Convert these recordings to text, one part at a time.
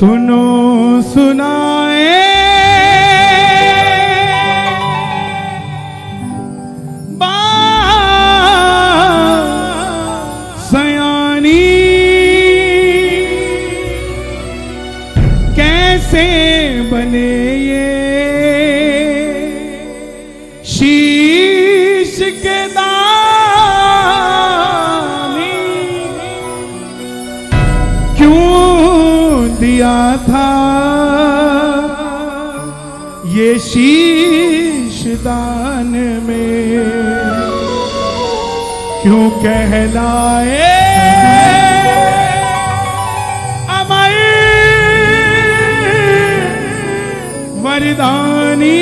सुनो सुनाए सयानी कैसे बने ये शीश के दानी, क्यों दिया था ये शीश दान में, क्यों कहलाए अमर वरदानी।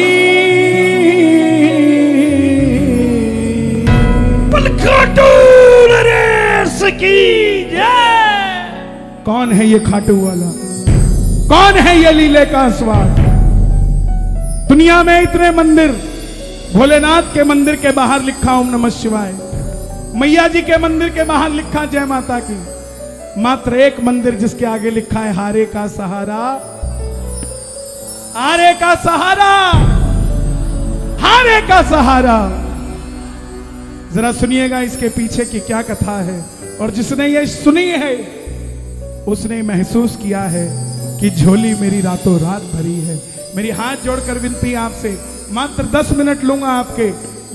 खाटू नरेश की जय। कौन है ये खाटू वाला, कौन है ये लीले का स्वाद? दुनिया में इतने मंदिर, भोलेनाथ के मंदिर के बाहर लिखा ओम नमः शिवाय, मैया जी के मंदिर के बाहर लिखा जय माता की, मात्र एक मंदिर जिसके आगे लिखा है हारे का सहारा, हारे का सहारा, हारे का सहारा। जरा सुनिएगा इसके पीछे की क्या कथा है, और जिसने ये सुनी है उसने महसूस किया है कि झोली मेरी रातों रात भरी है। मेरी हाथ जोड़कर विनती आपसे, मात्र 10 मिनट लूंगा आपके,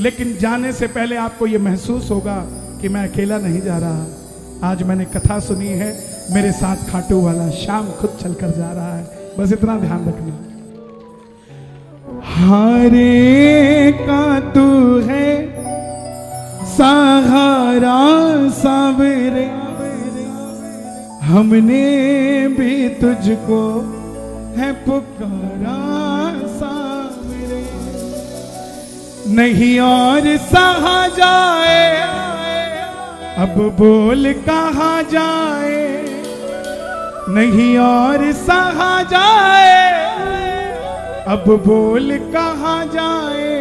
लेकिन जाने से पहले आपको यह महसूस होगा कि मैं अकेला नहीं जा रहा। आज मैंने कथा सुनी है, मेरे साथ खाटू वाला श्याम खुद चलकर जा रहा है, बस इतना ध्यान रखना। हारे का तू है सहारा सावरे, हमने भी तुझको है पुकारा सावरे, नहीं और सहा जाए, अब बोल कहाँ जाए, नहीं और सहा जाए, अब बोल कहाँ जाए।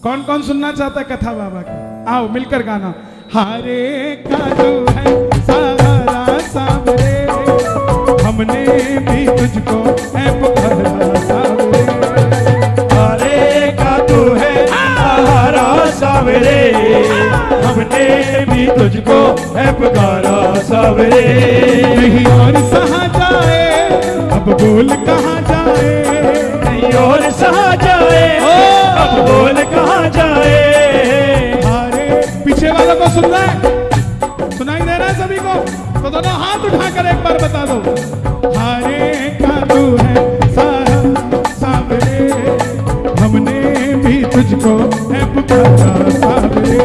कौन कौन सुनना चाहता है कथा बाबा की? आओ मिलकर गाना। हारे का तू है सहारा सावरे, हमने भी तुझको है पुकारा सावरे, हारे का तू है सहारा सावरे, हमने भी तुझको है पुकारा सावरे, नहीं और सहा जाए, अब बोल कहाँ जाए, नहीं और सहा जाए, अब बोल कहाँ जाए। हारे पीछे वालों को सुन रहा है, सुनाई दे रहा है सभी को? तो दोनों हाथ उठाकर एक बार बता दो। हारे का तू है सहारा सावरे, हमने भी तुझको है पुकारा सावरे,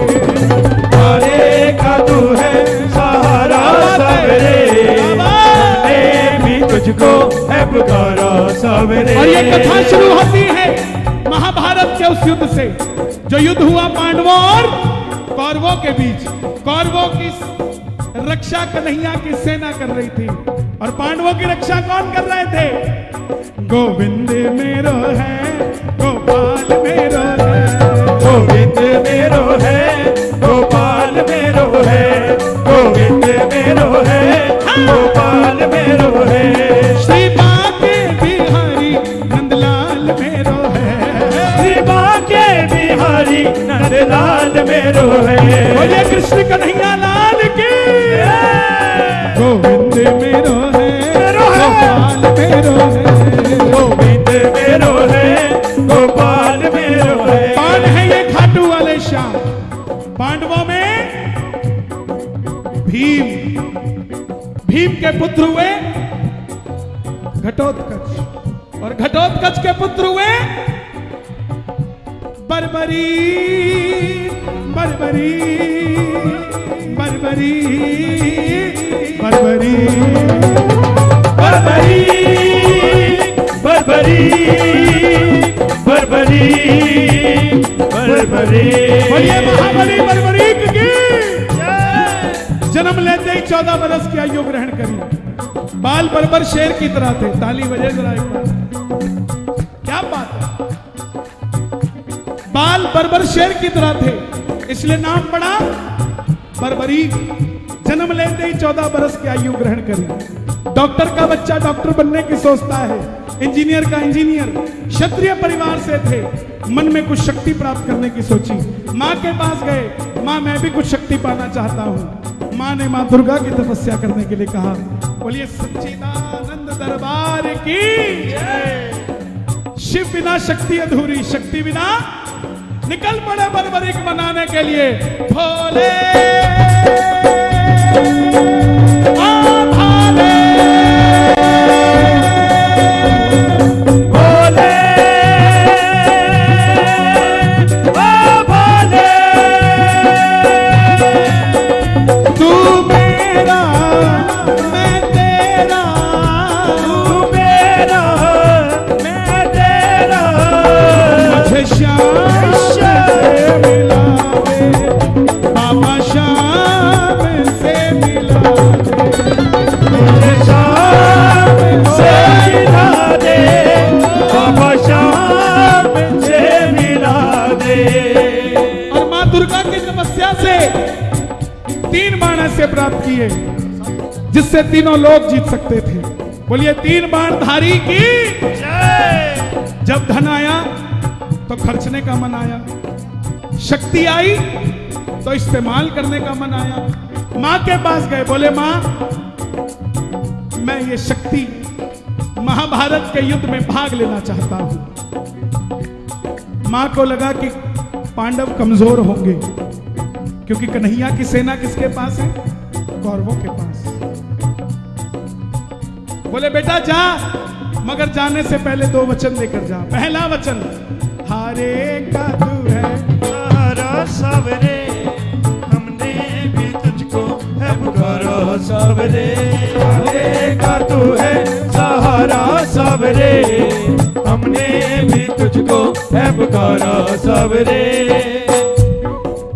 हारे का तू है सहारा सावरे, हमने भी तुझको है पुकारा सावरे। और ये कथा शुरू होती है महाभारत के उस युद्ध से, जो युद्ध हुआ पांडवों और कौरवों के बीच। कौरवों की रक्षा कन्हैया की सेना कर रही थी, और पांडवों की रक्षा कौन कर रहे थे? गोविंद मेरो है, गोपाल मेरो है, गोविंद मेरो है, गोपाल मेरो है, गोविंद मेरो है, गोपाल मेरो है, श्री बाके बिहारी नंदलाल मेरो है, श्री बाके बिहारी नंदलाल मेरो है। बोलिए कृष्ण कन्हैया लाल की। गोविंद मेरो है, गोपाल मेरो है, गोविंद मेरो है, गोपाल मेरो है। कौन है ये खाटू वाले श्याम? पांडवों में भीम, भीम के पुत्र हुए घटोत्कच, और घटोत्कच के पुत्र हुए बर्बरी, बर्बरी, बर्बरी, बर्बरी, बर्बरी, बर्बरी, बर्बरी, बर्बरी। बोलिए महाबली बर्बरीक की। जन्म लेते ही 14 बरस की आयु ग्रहण करी, बाल बर्बर शेर की तरह थे। ताली बजे जरा एक बार, क्या बात है। बाल बर्बर शेर की तरह थे, इसलिए नाम पड़ा बर्बरीक। जन्म लेते ही 14 बरस की आयु ग्रहण करी। डॉक्टर का बच्चा डॉक्टर बनने की सोचता है, इंजीनियर का इंजीनियर। क्षत्रिय परिवार से थे, मन में कुछ शक्ति प्राप्त करने की सोची। माँ के पास गए, माँ मैं भी कुछ शक्ति पाना चाहता हूँ। माँ ने माँ दुर्गा की तपस्या करने के लिए कहा। बोलिए सच्चिदानंद दरबार की जय। शिव बिना शक्ति अधूरी, शक्ति बिना निकल पड़े बर्बरिक मनाने के लिए। भोले भाले, भोले भाले, तू मेरा मैं तेरा, तू मेरा मैं तेरा, मुझे श्याम से मिला दे बाबा, श्याम से मिला दे, मुझे शाम से मिला दे बाबा, शाम से मिला दे। और माँ दुर्गा की तपस्या से 3 बाण ऐसे प्राप्त किए जिससे तीनों लोग जीत सकते थे। बोलिए 3 बाण धारी की जय। जब धन आया तो खर्चने का मन आया, शक्ति आई तो इस्तेमाल करने का मन आया। माँ के पास गए, बोले माँ मैं ये शक्ति महाभारत के युद्ध में भाग लेना चाहता हूं। माँ को लगा कि पांडव कमजोर होंगे, क्योंकि कन्हैया की सेना किसके पास है? कौरवों के पास। बोले बेटा जा, मगर जाने से पहले 2 वचन लेकर जा। पहला वचन, हारे का तू है सहारा सावरे, हमने भी तुझको है पुकारा सावरे। हारे का तू है सहारा सावरे, हमने भी तुझको है पुकारा सावरे।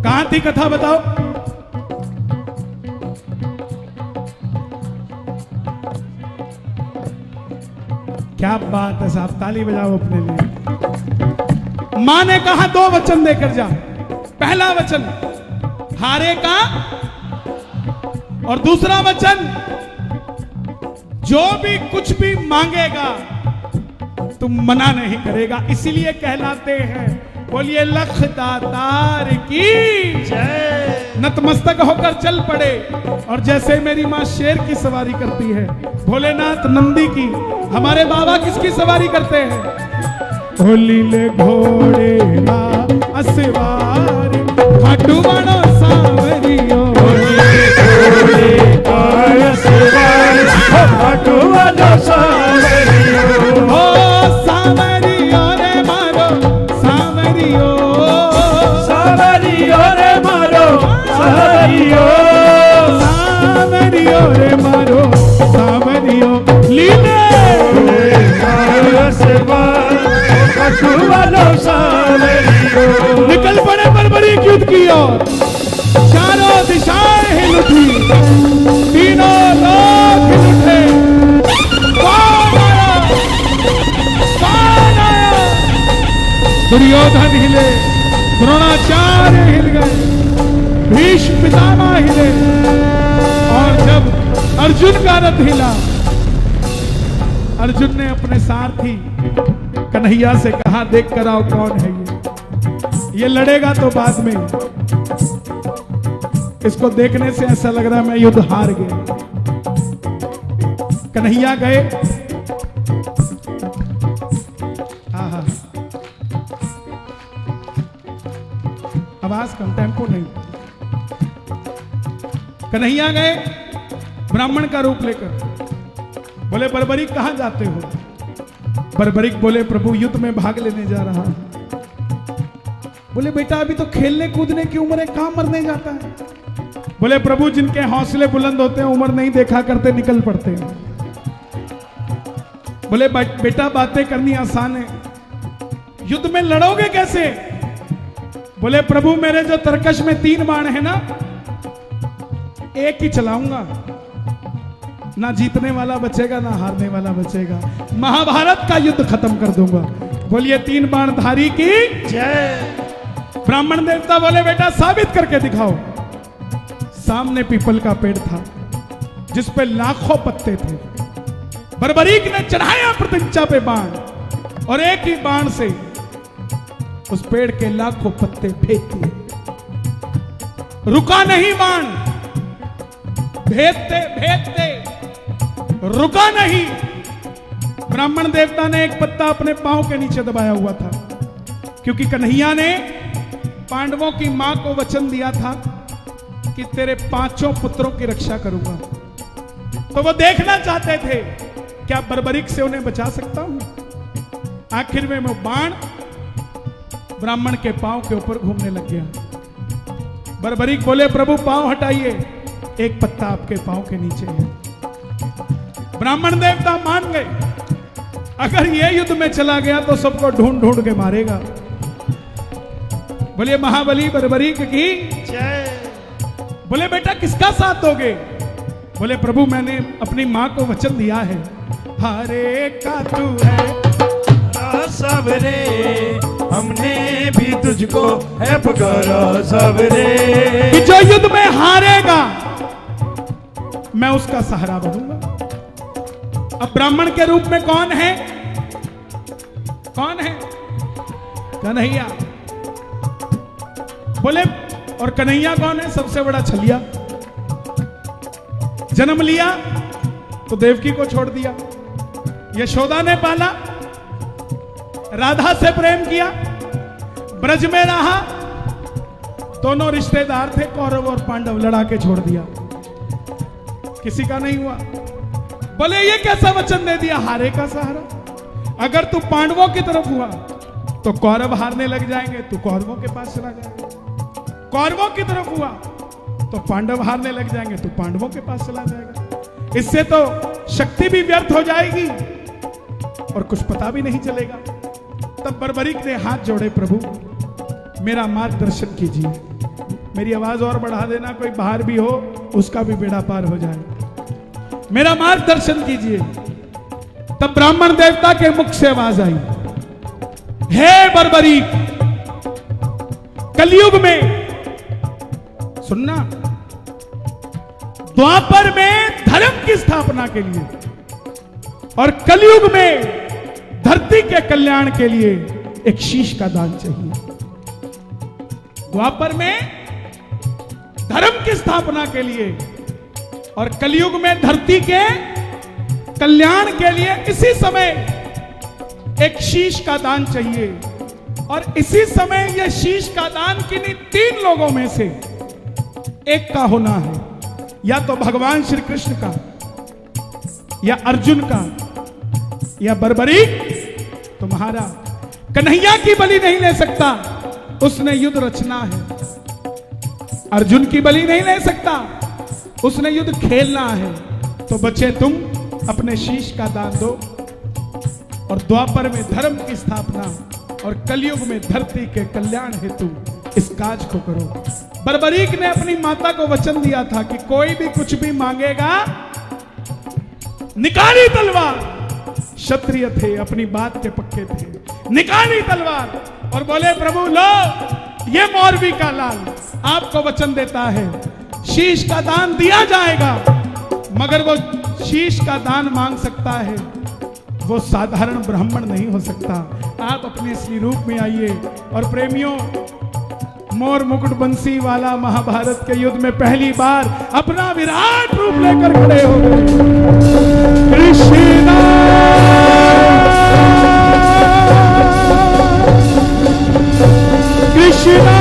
कहां थी कथा बताओ? क्या बात है साहब, ताली बजाओ अपने लिए। मां ने कहा 2 वचन देकर जा। पहला वचन हारे का, और दूसरा वचन जो भी कुछ भी मांगेगा तुम मना नहीं करेगा, इसीलिए कहलाते हैं। बोलिए लख दातार की जय। नतमस्तक होकर चल पड़े। और जैसे मेरी माँ शेर की सवारी करती है, भोलेनाथ नंदी की, हमारे बाबा किसकी सवारी करते हैं? होलीले घोड़े ना असवार, खाटू बनो सावरियो, खाटू बनो सावरियो, ओ सावरियो रे मारो सावरियो, सावरियो रे मारो सावरियो, सावरियो रे मारो सावरियो। लीले निकल पड़े बर्बरीक युद्ध की ओर। चारों दिशाएं हिल उठी, तीनों लोग हिल उठे। कौन आया? कौन आया? दुर्योधन हिले, द्रोणाचार्य हिल गए, भीष्म पितामह हिले, और जब अर्जुन का रथ हिला, अर्जुन ने अपने सारथी कन्हैया से कहा देख कर आओ कौन है ये लड़ेगा तो बाद में, इसको देखने से ऐसा लग रहा है मैं युद्ध हार गया। कन्हैया गए, हाँ आवाज कम, टेम्पो नहीं। कन्हैया गए ब्राह्मण का रूप लेकर, बोले बर्बरीक कहां जाते हो? बर्बरीक बोले प्रभु युद्ध में भाग लेने जा रहा हूं। बोले बेटा अभी तो खेलने कूदने की उम्र है, कहां मरने जाता है? बोले प्रभु जिनके हौसले बुलंद होते हैं उम्र नहीं देखा करते, निकल पड़ते हैं। बोले बेटा बातें करनी आसान है, युद्ध में लड़ोगे कैसे? बोले प्रभु मेरे जो तरकश में 3 बाण है ना, एक ही चलाऊंगा, ना जीतने वाला बचेगा ना हारने वाला बचेगा, महाभारत का युद्ध खत्म कर दूंगा। बोलिए 3 बाण धारी की जय। ब्राह्मण देवता बोले बेटा साबित करके दिखाओ। सामने पीपल का पेड़ था जिस पे लाखों पत्ते थे। बर्बरीक ने चढ़ाया प्रतिज्ञा पे बाण और एक ही बाण से उस पेड़ के लाखों पत्ते फेंक दिए। रुका नहीं बाण, भेदते भेदते रुका नहीं। ब्राह्मण देवता ने एक पत्ता अपने पांव के नीचे दबाया हुआ था, क्योंकि कन्हैया ने पांडवों की मां को वचन दिया था कि तेरे 5 पुत्रों की रक्षा करूंगा। तो वो देखना चाहते थे क्या बर्बरीक से उन्हें बचा सकता हूं। आखिर में वो बाण ब्राह्मण के पांव के ऊपर घूमने लग गया। बर्बरीक बोले, प्रभु पांव हटाइए, एक पत्ता आपके पांव के नीचे है। ब्राह्मण देवता मान गए, अगर ये युद्ध में चला गया तो सबको ढूंढ ढूंढ के मारेगा। बोले महाबली बर्बरीक की जय। बोले बेटा किसका साथ दोगे? बोले प्रभु मैंने अपनी मां को वचन दिया है, हरे का तू है सबरे, हमने भी तुझको है पुकारा सबरे, कि जो युद्ध में हारेगा मैं उसका सहारा बनूंगा। अब ब्राह्मण के रूप में कौन है? कौन है? कन्हैया। बोले और कन्हैया कौन है? सबसे बड़ा छलिया। जन्म लिया तो देवकी को छोड़ दिया, यशोदा ने पाला, राधा से प्रेम किया, ब्रज में रहा, दोनों रिश्तेदार थे कौरव और पांडव, लड़ा के छोड़ दिया, किसी का नहीं हुआ। बोले ये कैसा वचन दे दिया, हारे का सहारा। अगर तू पांडवों की तरफ हुआ तो कौरव हारने लग जाएंगे, तू कौरवों के पास चला जाएगा। कौरवों की तरफ हुआ तो पांडव हारने लग जाएंगे, तू पांडवों के पास चला जाएगा। इससे तो शक्ति भी व्यर्थ हो जाएगी और कुछ पता भी नहीं चलेगा। तब बर्बरीक ने हाथ जोड़े, प्रभु मेरा मार्गदर्शन कीजिए, मेरी आवाज और बढ़ा देना, कोई बाहर भी हो उसका भी बेड़ा पार हो जाए, मेरा मार्गदर्शन कीजिए। तब ब्राह्मण देवता के मुख से आवाज आई, हे बर्बरीक, कलयुग में सुनना, द्वापर में धर्म की स्थापना के लिए और कलयुग में धरती के कल्याण के लिए एक शीश का दान चाहिए। द्वापर में धर्म की स्थापना के लिए और कलयुग में धरती के कल्याण के लिए इसी समय एक शीश का दान चाहिए। और इसी समय यह शीश का दान किन्हीं 3 लोगों में से एक का होना है, या तो भगवान श्री कृष्ण का, या अर्जुन का, या बर्बरीक तुम्हारा। कन्हैया की बलि नहीं ले सकता, उसने युद्ध रचना है। अर्जुन की बलि नहीं ले सकता, उसने युद्ध खेलना है। तो बच्चे तुम अपने शीश का दान दो और द्वापर में धर्म की स्थापना और कलयुग में धरती के कल्याण हेतु इस काज को करो। बर्बरीक ने अपनी माता को वचन दिया था कि कोई भी कुछ भी मांगेगा, निकाली तलवार, क्षत्रिय थे, अपनी बात के पक्के थे, निकाली तलवार और बोले प्रभु लो, ये मोरबी का लाल आपको वचन देता है, शीश का दान दिया जाएगा, मगर वो शीश का दान मांग सकता है, वो साधारण ब्राह्मण नहीं हो सकता। आप अपने असली रूप में आइए। और प्रेमियों, मोर मुकुट बंसी वाला महाभारत के युद्ध में पहली बार अपना विराट रूप लेकर खड़े हो गए। कृष्णा कृष्णा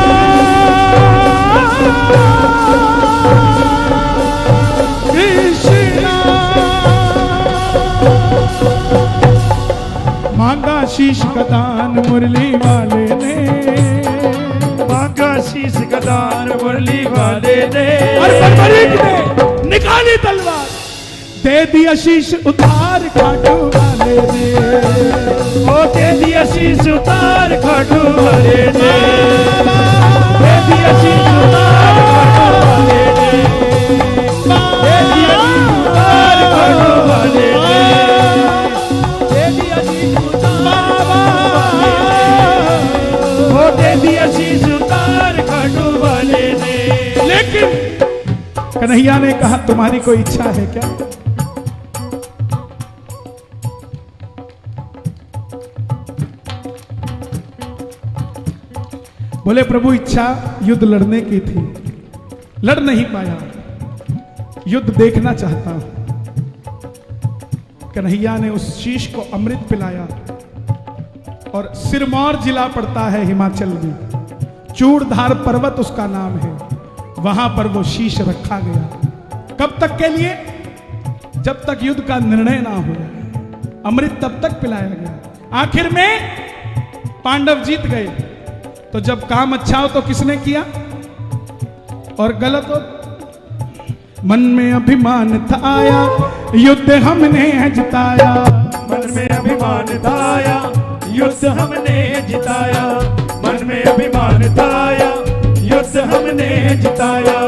कृष्णा मांगा शीश का दान मुरली वाले ने, मांगा शीश का दान मुरली वाले ने, और बर्बरीक ने निकाली तलवार, दे दिया शीश उतार खाटू वाले ने, ओ दे दिया शीश उतार खाटू वाले ने, दे दिया शीश उतार खाटू वाले ने, दे दिया शीश उतार खाटू वाले ने, दे दिया शीश उतार ओ दे दिया शीश उतार खाटू वाले ने। लेकिन तुम्हारी कोई इच्छा है क्या? बोले प्रभु इच्छा युद्ध लड़ने की थी, लड़ नहीं पाया, युद्ध देखना चाहता हूं। कन्हैया ने उस शीश को अमृत पिलाया और सिरमौर जिला पड़ता है हिमाचल में, चूड़धार पर्वत उसका नाम है, वहां पर वो शीश रखा गया। कब तक के लिए? जब तक युद्ध का निर्णय ना हो जाए। अमृत तब तक पिलाया गया। आखिर में पांडव जीत गए। तो जब काम अच्छा हो तो किसने किया और गलत हो? मन में अभिमान था आया, युद्ध हमने जिताया। मन में अभिमान था आया, युद्ध हमने जिताया। मन में अभिमान था आया, युद्ध हमने जिताया।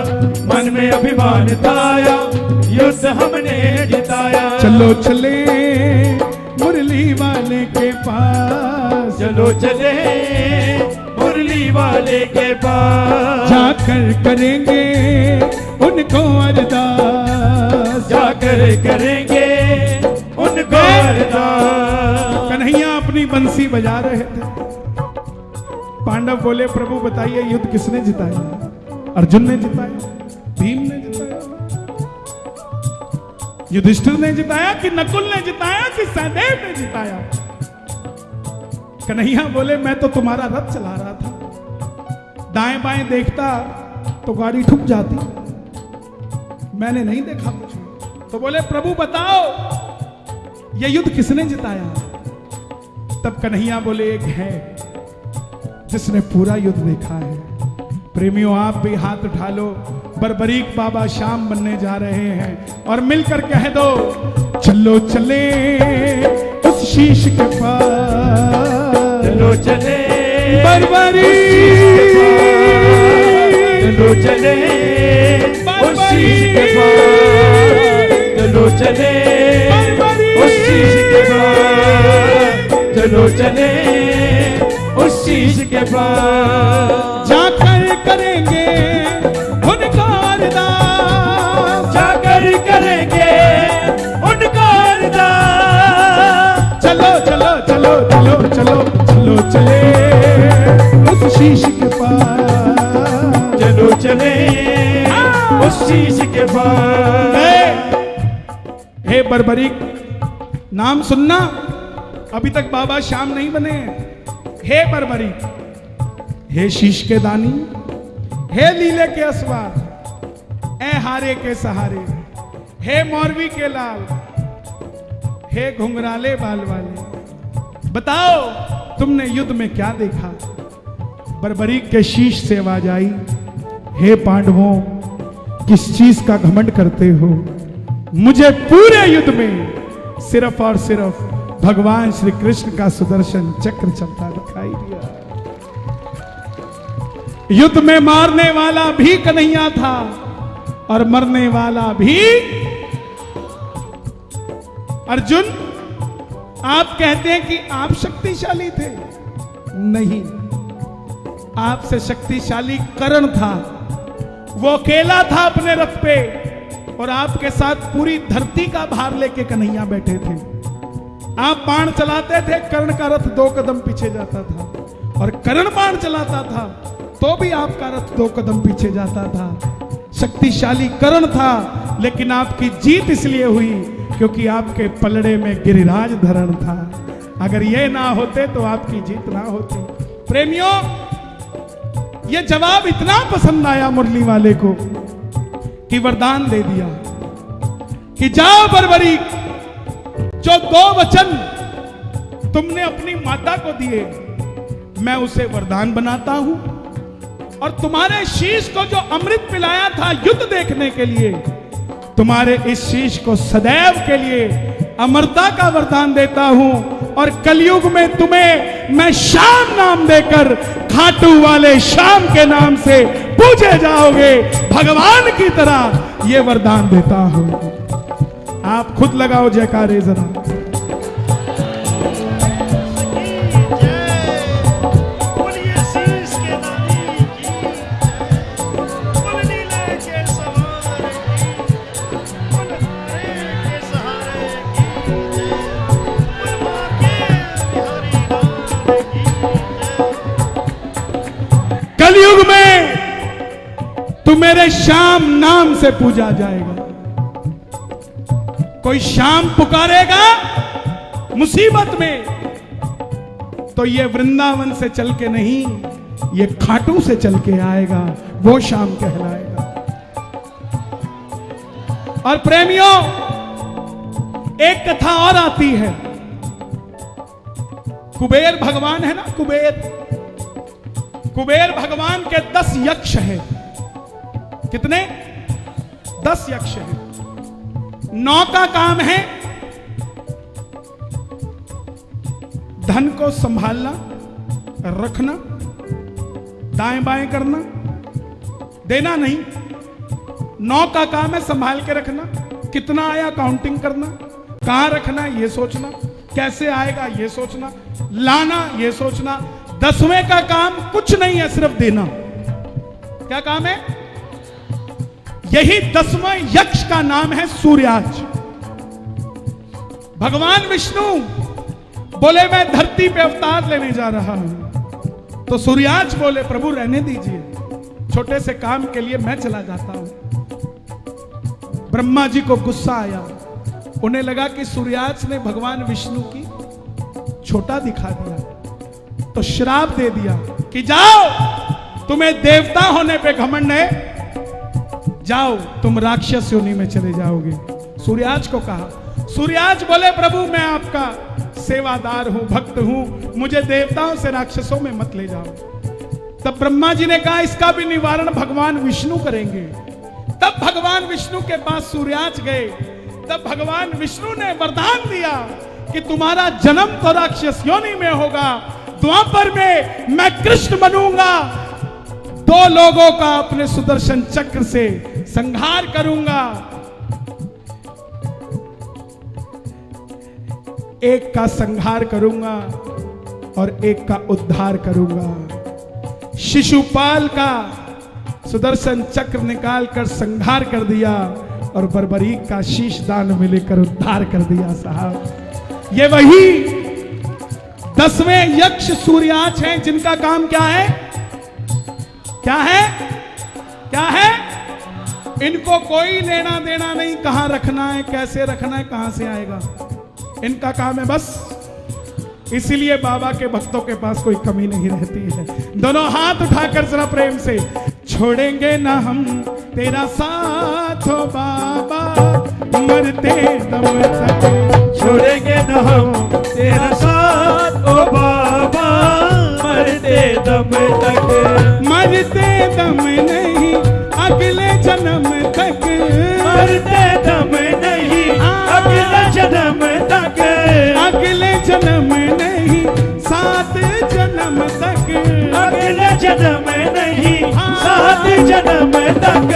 मन में अभिमान था आया, युद्ध हमने जिताया। चलो चले मुरली वाले के पास, चलो चले मुरली वाले के पास। जाकर करेंगे उनको अरदास, जाकर करेंगे उनको अरदास। कन्हैया अपनी बंसी बजा रहे थे। पांडव बोले प्रभु बताइए युद्ध किसने जिताया? अर्जुन ने जिताया, भीम ने जिताया, युधिष्ठिर ने जिताया कि नकुल ने जिताया कि सहदेव ने जिताया? कन्हैया बोले मैं तो तुम्हारा रथ चला रहा था, दाएं बाएं देखता तो गाड़ी ठुक जाती, मैंने नहीं देखा कुछ। तो बोले प्रभु बताओ ये युद्ध किसने जिताया? तब कन्हैया बोले एक है जिसने पूरा युद्ध देखा है। प्रेमियों आप भी हाथ उठा लो, बर्बरीक बाबा श्याम बनने जा रहे हैं और मिलकर कह दो चलो चले उस शीश के पास, चलो चले बर्बरीक, चलो चले उस शीश के पास। चलो चले उस शीश के पास। चलो चले उस शीश के पास। जाकर करेंगे उनका अरदास, जाकर करेंगे उनका अरदास। चलो चलो चलो चलो चलो चलो चले उस शीश के पास, चलो चले उस शीश के पास। हे बर्बरीक नाम सुनना, अभी तक बाबा श्याम नहीं बने हैं। हे बर्बरीक, हे शीश के दानी, हे लीले के असवार, ए हारे के सहारे, हे मौरवी के लाल, हे घुंघराले बाल वाले, बताओ तुमने युद्ध में क्या देखा? बर्बरीक के शीश से आवाज आई, हे पांडवों किस चीज का घमंड करते हो? मुझे पूरे युद्ध में सिर्फ और सिर्फ भगवान श्री कृष्ण का सुदर्शन चक्र चलता दिखाई दिया। युद्ध में मारने वाला भी कन्हैया था और मरने वाला भी अर्जुन। आप कहते हैं कि आप शक्तिशाली थे, नहीं, आपसे शक्तिशाली कर्ण था। वो अकेला था अपने रथ पे और आपके साथ पूरी धरती का भार लेके कन्हैया बैठे थे। आप बाण चलाते थे, कर्ण का रथ 2 कदम पीछे जाता था, और कर्ण बाण चलाता था तो भी आपका रथ 2 कदम पीछे जाता था। शक्तिशाली कर्ण था, लेकिन आपकी जीत इसलिए हुई क्योंकि आपके पलड़े में गिरिराज धरण था। अगर ये ना होते तो आपकी जीत ना होती। प्रेमियों, ये जवाब इतना पसंद आया मुरली वाले को कि वरदान दे दिया कि जाओ बर्बरीक, जो 2 वचन तुमने अपनी माता को दिए मैं उसे वरदान बनाता हूं, और तुम्हारे शीश को जो अमृत पिलाया था युद्ध देखने के लिए, तुम्हारे इस शीश को सदैव के लिए अमरता का वरदान देता हूं। और कलयुग में तुम्हें मैं श्याम नाम देकर खाटू वाले श्याम के नाम से पूजे जाओगे भगवान की तरह, ये वरदान देता हूं। आप खुद लगाओ जयकारे जरा। बोले श्याम नाम से पूजा जाएगा। कोई श्याम पुकारेगा मुसीबत में तो ये वृंदावन से चल के नहीं, ये खाटू से चल के आएगा, वो श्याम कहलाएगा। और प्रेमियों, एक कथा और आती है। कुबेर भगवान है ना, कुबेर भगवान के 10 यक्ष हैं। कितने? 10 यक्ष हैं। 9 का काम है धन को संभालना, रखना, दाएं बाएं करना, देना नहीं। 9 का काम है संभाल के रखना, कितना आया काउंटिंग करना, कहां रखना है ये सोचना, कैसे आएगा ये सोचना, लाना ये सोचना। 10वें का काम कुछ नहीं है, सिर्फ देना। क्या काम है? यही 10वां यक्ष का नाम है सूर्याज। भगवान विष्णु बोले मैं धरती पे अवतार लेने जा रहा हूं, तो सूर्याज बोले प्रभु रहने दीजिए, छोटे से काम के लिए मैं चला जाता हूं। ब्रह्मा जी को गुस्सा आया, उन्हें लगा कि सूर्याज ने भगवान विष्णु की छोटा दिखा दिया, तो श्राप दे दिया कि जाओ, तुम्हें देवता होने पे घमंड है, जाओ तुम राक्षस योनि में चले जाओगे। सूर्याज को कहा। सूर्याज बोले प्रभु मैं आपका सेवादार हूं, भक्त हूं, मुझे देवताओं से राक्षसों में मत ले जाओ। तब ब्रह्मा जी ने कहा इसका भी निवारण भगवान विष्णु करेंगे। तब भगवान विष्णु के पास सूर्याज गए। तब भगवान विष्णु ने वरदान दिया कि तुम्हारा जन्म तो राक्षस योनि में होगा, द्वापर में मैं कृष्ण बनूंगा, 2 लोगों का अपने सुदर्शन चक्र से संहार करूंगा, एक का संहार करूंगा और एक का उद्धार करूंगा। शिशुपाल का सुदर्शन चक्र निकालकर संहार कर दिया और बर्बरीक का शीश दान में लेकर उद्धार कर दिया। साहब, ये वही 10वें यक्ष सूर्याज हैं जिनका काम क्या है? क्या है? क्या है? इनको कोई लेना देना नहीं, कहां रखना है, कैसे रखना है, कहां से आएगा, इनका काम है बस। इसीलिए बाबा के भक्तों के पास कोई कमी नहीं रहती है। दोनों हाथ उठाकर जरा प्रेम से, छोड़ेंगे ना हम तेरा साथ हो बाबा, मरते दम तक छोड़ेंगे ना हम तेरा साथ ओ बाबा, मरते दम तक, मरते दम नहीं अगले जन्म तक, मरते दम नहीं अगले जन्म तक, अगले जन्म नहीं 7 जन्म तक, अगले जन्म नहीं 7 जन्म तक,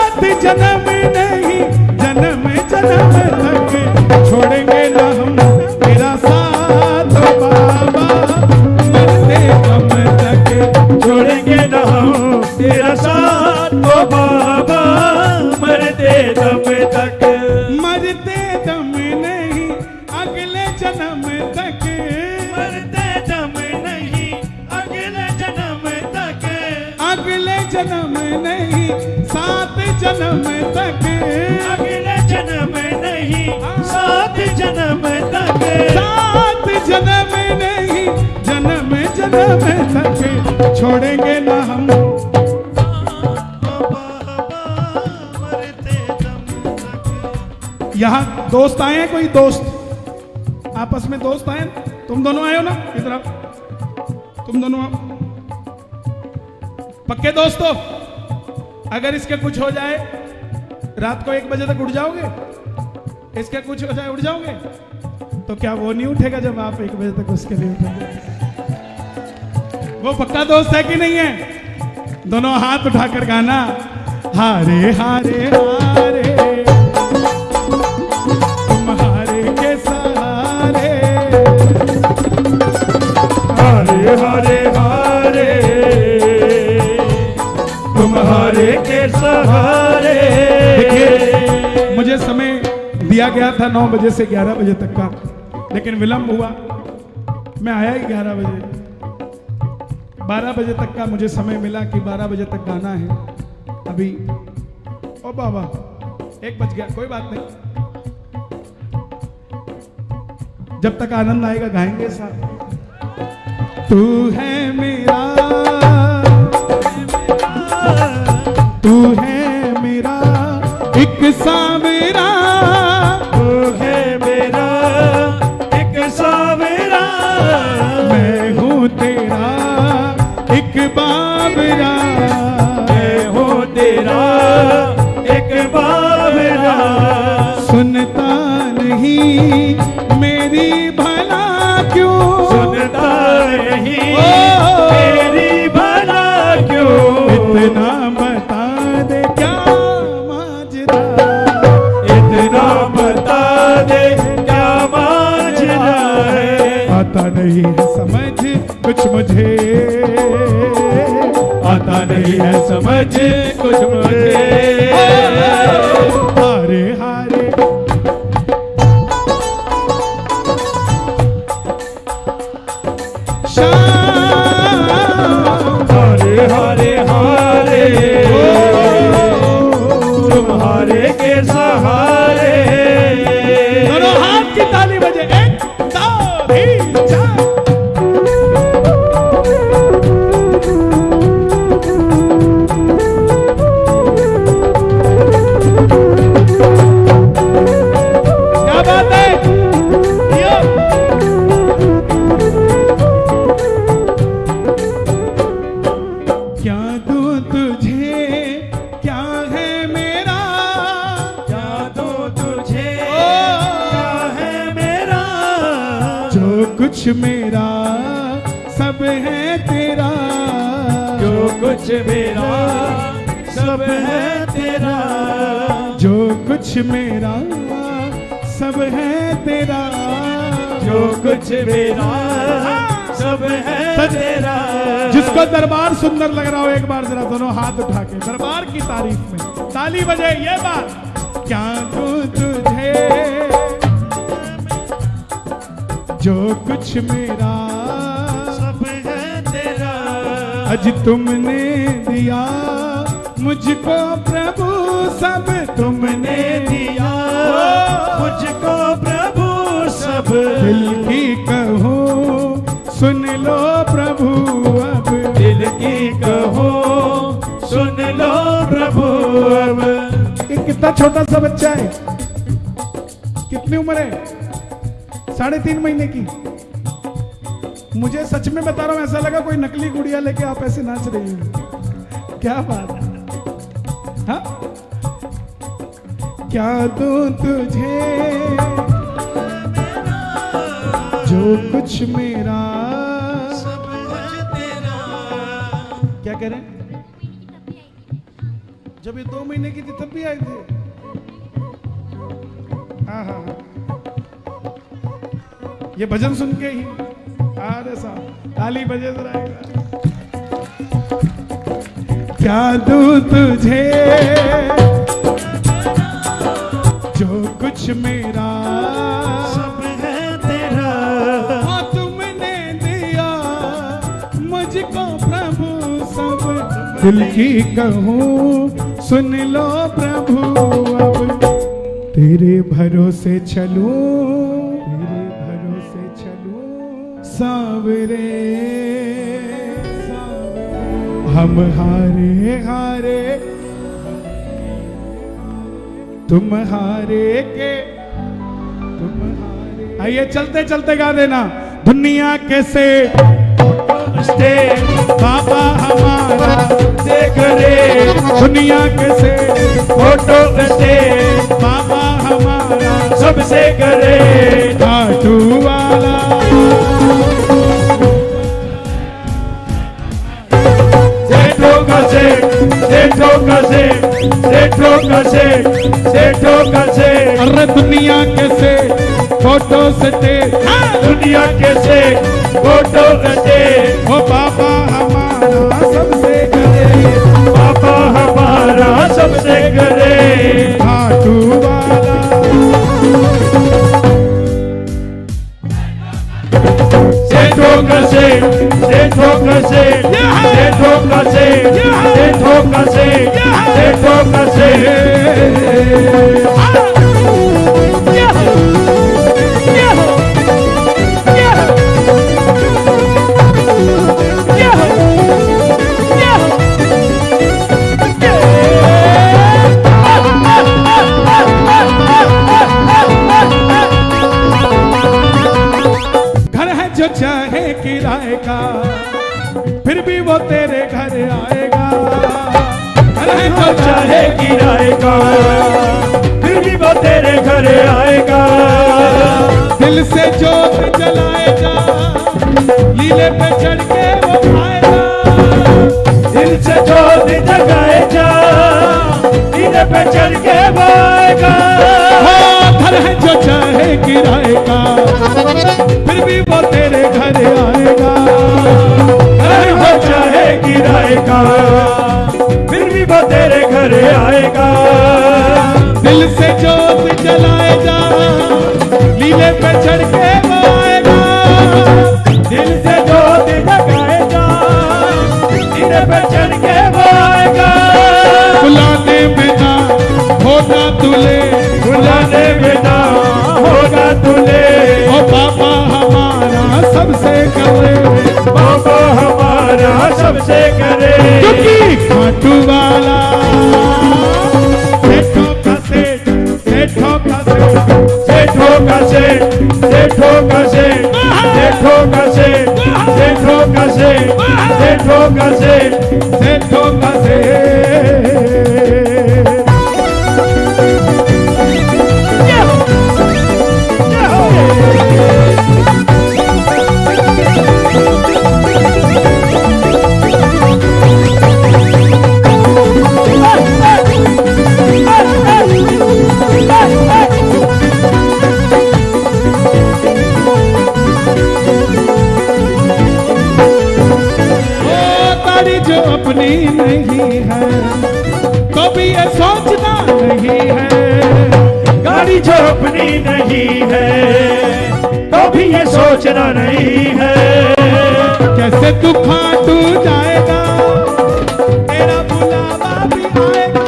7 जन्म नहीं जन्म जन्म तक, छोड़ेंगे ना हम तेरा साथ बाबा, मरते दम तक, छोड़ेंगे ना हम तेरा साथ ओ बाबा, मरते दम तक, मरते दम नहीं अगले जन्म तक, मरते दम नहीं अगले जन्म तक, अगले जन्म नहीं 7 जन्म तक, अगले जन्म नहीं 7 जन्म तक, 7 जन्म नहीं जन्म जन्म तक, छोड़ेंगे ना हम। यहाँ दोस्त आए हैं, कोई दोस्त आपस में दोस्त आए, तुम दोनों आए हो ना, इधर आओ, तुम दोनों आओ, पक्के दोस्तों। अगर इसके कुछ हो जाए रात को 1 बजे तक उठ जाओगे, इसके कुछ हो जाए उठ जाओगे, तो क्या वो नहीं उठेगा जब आप 1 बजे तक उसके लिए उठोगे? वो पक्का दोस्त है कि नहीं है? दोनों हाथ उठाकर गाना, हारे हारे हारे तुम्हारे के सहारे, हारे हारे हारे तुम्हारे के सहारे। देखिए, मुझे समय दिया गया था 9 बजे से 11 बजे तक का, लेकिन विलंब हुआ, मैं आया ही 11 बजे। 12 बजे तक का मुझे समय मिला कि 12 बजे तक गाना है। अभी ओ बाबा 1 बज गया, कोई बात नहीं, जब तक आनंद आएगा गाएंगे साथ। तू है मेरा, तू है मेरा एक सावेरा, तू है मेरा एक सावेरा, मैं हूँ तेरा एक बाबरा, मैं हूँ तेरा एक बाबरा, सुनता नहीं मेरी भला क्यों, सुनता नहीं मेरी भला क्यों, इतना बता दे क्या माजरा, इतना बता दे क्या माजरा है। आता नहीं है समझ कुछ मुझे, आता नहीं है समझ कुछ मुझे, हारे हारे हारे हारे हारे, तुम्हारे के सहारे। दोनों हाथ की ताली बजे, 1 2 3 4। क्या बात है, यो। क्या दूं तुझे क्या है मेरा, क्या दूं तुझे क्या है मेरा, जो कुछ मेरा सब है तेरा, जो कुछ मेरा सब है तेरा, जो कुछ मेरा सब है तेरा, जो कुछ मेरा सब है तेरा। जिसको दरबार सुंदर लग रहा हो एक बार जरा दोनों हाथ उठा के दरबार की तारीफ में ताली बजे। ये बात क्या दूं तुझे जो कुछ मेरा सब है तेरा, आज तुमने दिया मुझको प्रभु, सब तुमने दिया मुझको प्रभु, सब दिल की कहो सुन लो प्रभु, अब दिल की कहो सुन लो प्रभु अब। ये कितना छोटा सा बच्चा है, कितनी उम्र है, 3.5 महीने की। मुझे सच में बता रहा हूं ऐसा लगा कोई नकली गुड़िया लेके आप ऐसे नाच रही हो। क्या बात है, हाँ? क्या दूं तुझे जो कुछ मेरा सब है तेरा। क्या कह रहे हैं? जब ये 2 महीने की थी तब भी आए थे। हाँ हाँ हाँ, ये भजन सुन के ही। अरे साहब ताली बजे जरा एक बार। क्या दूं तुझे जो कुछ मेरा सब है तेरा, हाँ तुमने दिया मुझको प्रभु, सब दिल की कहूँ सुन लो प्रभु, अब तेरे भरोसे चलूं, तेरे भरोसे चलूं सावरे, हम हारे हारे तुम हारे के, तुम हारे। आइए चलते चलते गा देना। दुनिया के से बाबा हमारा देख रे, दुनिया के से फोटो से बाबा हमारा सबसे करे, खाटू वाला सेठों का सेठ, सेठों का सेठ, सेठों का सेठ, सेठों का सेठ। अरे दुनिया के से फोटो से दुनिया के सेठ फोटो से वो बाबा हमारा सबसे करे, पापा हमारा सबसे करे, खाटू वाला सेठों का सेठ, सेठों का सेठ, सेठों का सेठ, सेठों का सेठ, सेठों का सेठ। जो चाहे किराए का फिर भी वो तेरे घर आएगा। घर है जो चाहे किराए का फिर भी वो तेरे घर आएगा। दिल से जोत जलाएगा लीले पे चढ़ के वो आएगा। दिल से जोत जगाएगा लीले पे चढ़ के वो आएगा। घर है जो चाहे किराए का फिर भी वो तेरे घर आएगा। घर हो चाहे किराए का फिर भी वो तेरे घर आएगा। दिल से जोत जलाएगा लीले पे चढ़ के वो आएगा। दिल से जोत जगाएगा लीले पे चढ़ के वो आएगा। बुलाने में ना होगा तुले, बुलाने में ना होगा तुले। ओ बाबा हमारा सबसे करे, बाबा हमारा सबसे करे। क्योंकि खाटू वाला सेठों का सेठ, सेठों का सेठ, सेठों का सेठ, सेठों का सेठ, सेठों का सेठ, सेठों का सेठ, सेठों का सेठ, सेठों का सेठ। जो अपनी नहीं है कभी ये सोचना नहीं है। गाड़ी जो अपनी नहीं है कभी ये सोचना नहीं है। कैसे तू खाटू जाएगा तेरा बुलावा भी आएगा।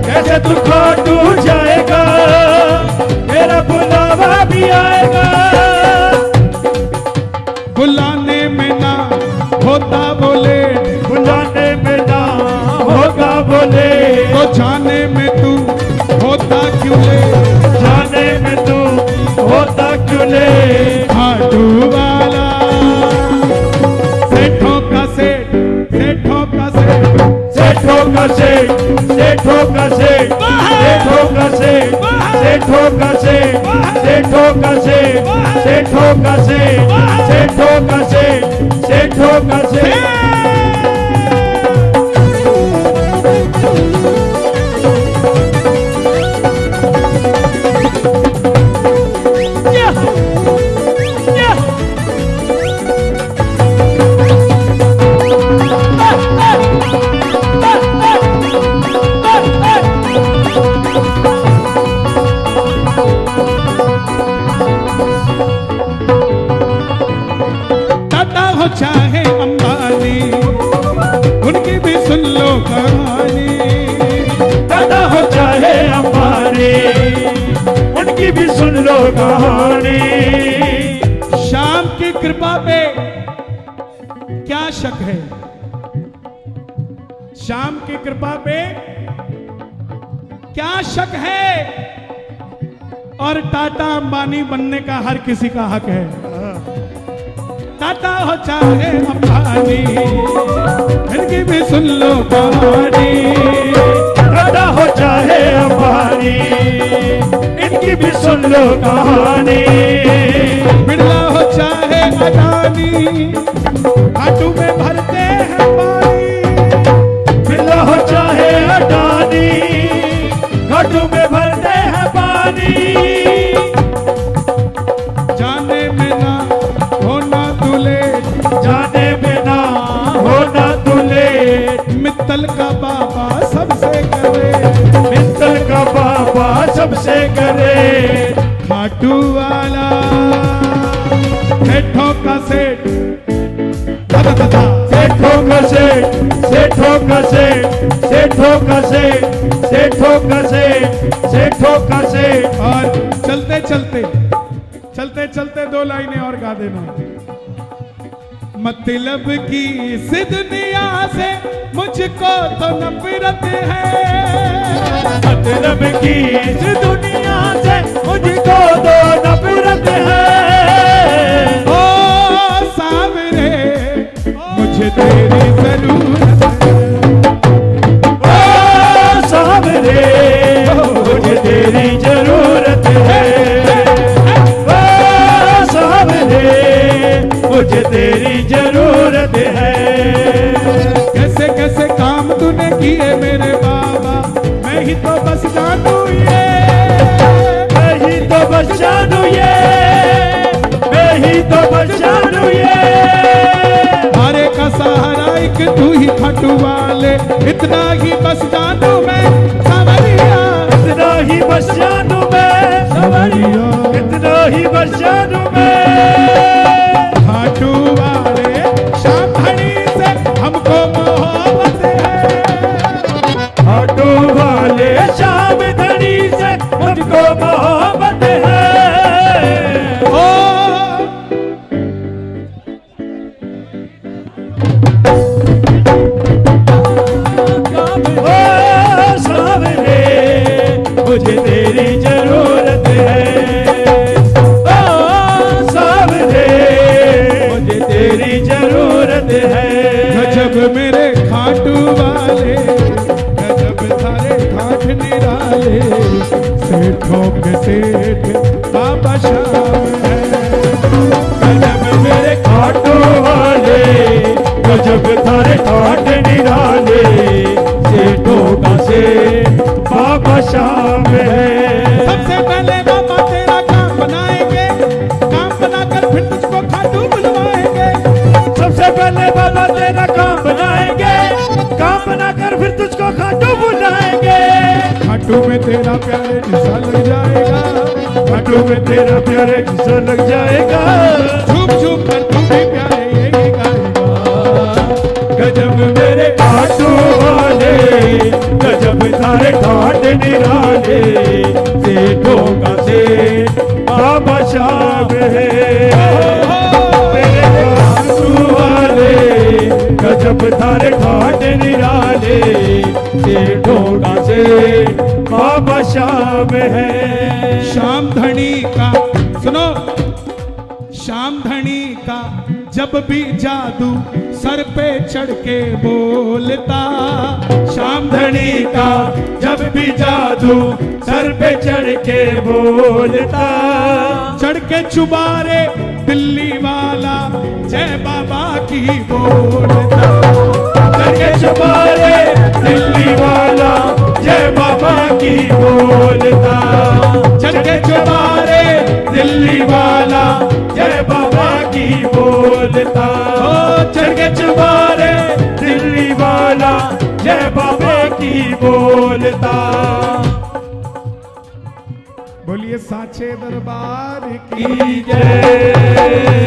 कैसे तू खाटू जाएगा तेरा बुलावा भी आएगा। बुलाने में ना होता बोले, बुलाने में ना होगा बोले। तो जाने में तू होता क्यों ले, जाने में तू होता क्यों ले। खाटू वाला सेठों का सेठ, सेठों का सेठ, सेठों का सेठ, सेठों का सेठ, सेठों का सेठ, सेठों का सेठ, सेठों का सेठ, सेठों का सेठ, सेठों का सेठ, सेठों का सेठ। चाहे अंबानी उनकी भी सुन लो कहानी। दादा हो चाहे अंबानी उनकी भी सुन लो कहानी। शाम की कृपा पे क्या शक है, शाम की कृपा पे क्या शक है। और टाटा अंबानी बनने का हर किसी का हक है। टाटा हो चाहे अंबानी इनकी भी सुन लो कहानी। टाटा हो चाहे अंबानी इनकी भी सुन लो कहानी। बिरला हो चाहे अडानी खाटू में भरते हैं पानी। बिरला हो चाहे अडानी खाटू में भरते हैं पानी। जाने में ना होना दूल्हे, जाने में ना होना दूल्हे। मित्तल का बाबा सबसे करे, मित्तल का बाबा सबसे करे। खाटू वाला सेठों का सेठ, सेठों का सेठ, सेठों का सेठ, सेठों का सेठ। और चलते चलते चलते चलते दो लाइनें और गा देना। मतलब की इस दुनिया से मुझको तो नफरत है, मतलब की इस दुनिया से मुझको तो नफरत है। ओ सावरे मुझे तेरी जरूरत है, ओ सावरे मुझे तेरी जरूरत है, ओ सावरे मुझे तेरी जरूरत है। कैसे कैसे काम तूने किए मेरे बाबा, मैं ही तो बस जानू ये, मैं ही तो बस जानू ये, मैं ही तो बस जानू ये। हारे का सहारा एक तू ही खाटू वाले, इतना ही बस जानू मैं सावरिया, इतना ही बस जानू मैं सावरिया, इतना ही बस जानू मैं। खाटू वाले शाम घड़ी से हमको मोहब्बत है, ऑटो वाले शाम धड़ी से मुझको मोहब्बत है। ओ ओ सावरे मुझे तेरी जरूरत है, ओ सावरे मुझे तेरी जरूरत है। गजब मेरे खाटू वाले, गजब सारे ठाठ निराले, सेठों के सेठ बाबा श्याम है। गजब मेरे खाटू वाले, गजब थारे ठाट निराले, सेठों का सेठ बाबा श्याम है। सबसे पहले बाबा तेरा काम बनाएंगे, काम बनाकर फिर तुझको खाटू बुलवाएंगे, सबसे पहले बाबा तेरा काम बनाएंगे, काम बनाकर फिर तुझको खाटू बुलाएंगे। खाटू में तेरा प्यारे निशा लग जाएगा, खाटू में तेरा प्यारे किस्सा लग जाएगा। झूम झूम कर तू भी प्यारे यही गाएगा। गजब मेरे खाटू वाले, गजब थारे ठाट निराले, सेठों का सेठ बाबा श्याम है। मेरे खाटू वाले, गजब थारे ठाट निराले, सेठों का सेठ बाबा श्याम है। श्याम धनी का सुनो, श्याम धनी का जब भी जादू सर पे चढ़ के बोलता, श्याम धनी का जब भी जादू सर पे चढ़ के बोलता, चढ़ के चुबारे दिल्ली वाला जय बाबा की बोलता, चढ़ के चुबारे दिल्ली वाला जय बाबा की बोलता, चढ़ के चुबारे दिल्ली वाला जय बाबा की बोलता, ओ चढ़ के चुबारे दिल्ली वाला जय बाबा की बोलता। बोलिए साचे दरबार की की जय।